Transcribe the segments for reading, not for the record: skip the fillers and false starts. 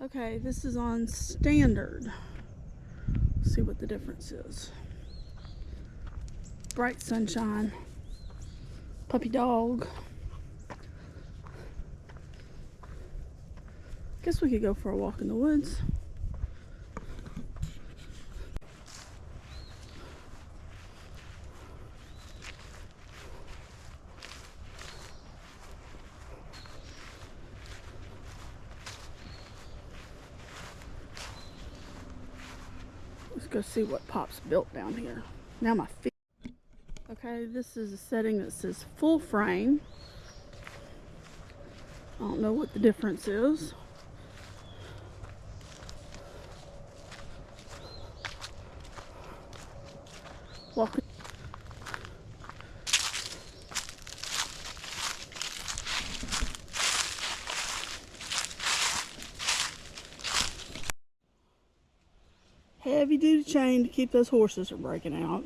Okay, this is on standard. Let's see what the difference is. Bright sunshine, puppy dog. Guess we could go for a walk in the woods. Let's go see what Pop's built down here. Now my feet. Okay, this is a setting that says full frame. I don't know what the difference is. Walking. Heavy duty chain to keep those horses from breaking out.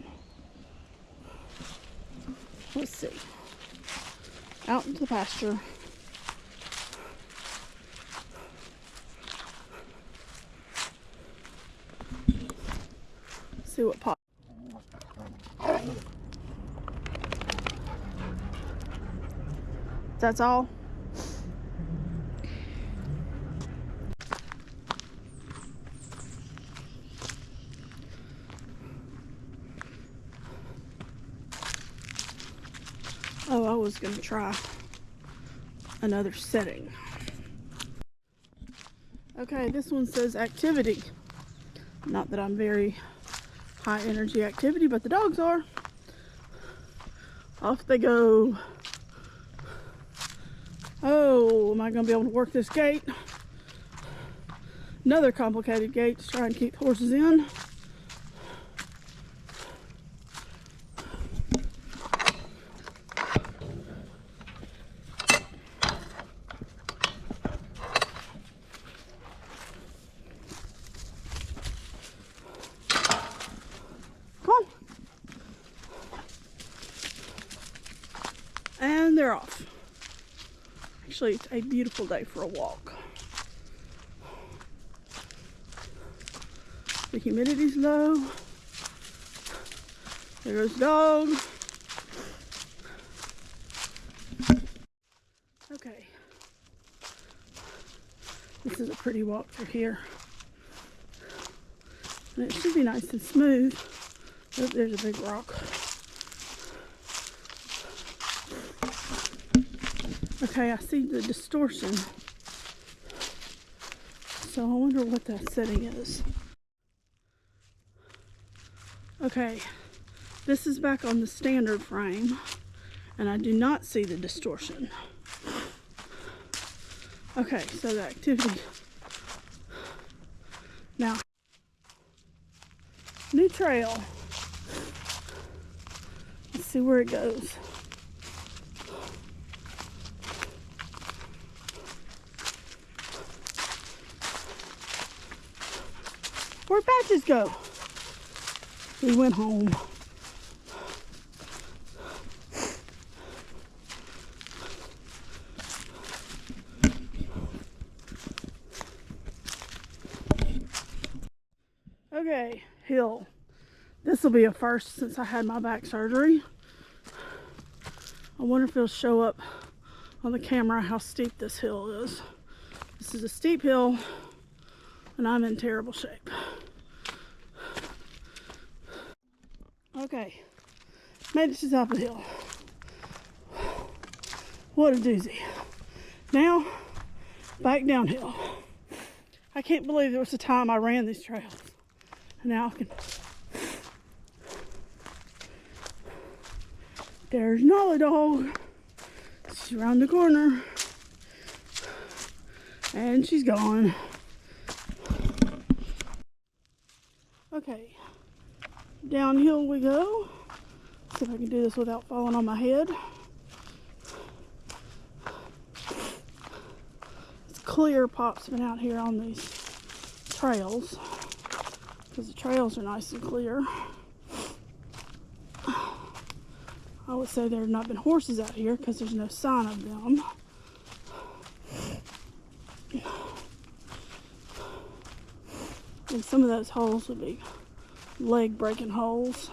Let's see. Out into the pasture. See what Pop. That's all. Oh, I was gonna try another setting. Okay, this one says activity. Not that I'm very high energy activity, but the dogs are. Off they go. Oh, am I gonna be able to work this gate? Another complicated gate to try and keep horses in. And they're off. Actually, it's a beautiful day for a walk. The humidity's low. There goes the dog. Okay. This is a pretty walk through here. And it should be nice and smooth. Oh, there's a big rock. Okay, I see the distortion. So I wonder what that setting is. Okay, this is back on the standard frame, and I do not see the distortion. Okay, so the activity. Now, new trail. Let's see where it goes. Where'd Patches go? He went home. Okay, hill. This will be a first since I had my back surgery. I wonder if it'll show up on the camera how steep this hill is. This is a steep hill, and I'm in terrible shape. Okay, made it to the top of the hill. What a doozy. Now, back downhill. I can't believe there was a time I ran these trails. And now I can. There's Nolly Dog. She's around the corner. And she's gone. Okay. Downhill we go. See if I can do this without falling on my head. It's clear Pop's been out here on these trails because the trails are nice and clear. I would say there have not been horses out here because there's no sign of them. And some of those holes would be leg breaking holes.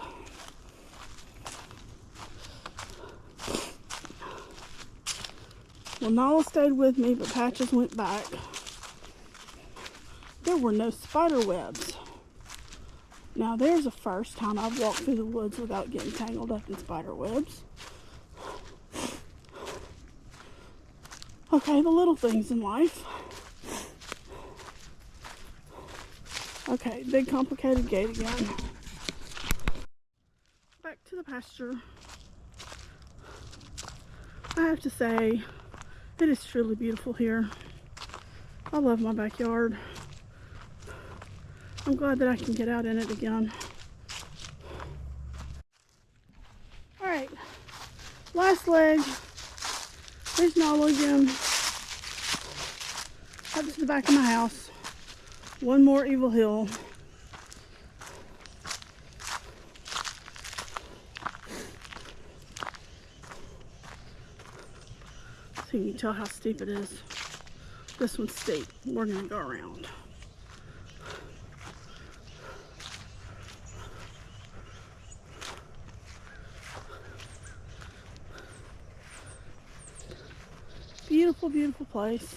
Well, Nala stayed with me, but Patches went back. There were no spider webs. Now there's the first time I've walked through the woods without getting tangled up in spider webs. Okay, the little things in life. Okay, big complicated gate again. Back to the pasture. I have to say, it is truly beautiful here. I love my backyard. I'm glad that I can get out in it again. Alright, last leg. There's Nala again. Up to the back of my house. One more evil hill. So you can tell how steep it is. This one's steep. We're gonna go around. Beautiful, beautiful place.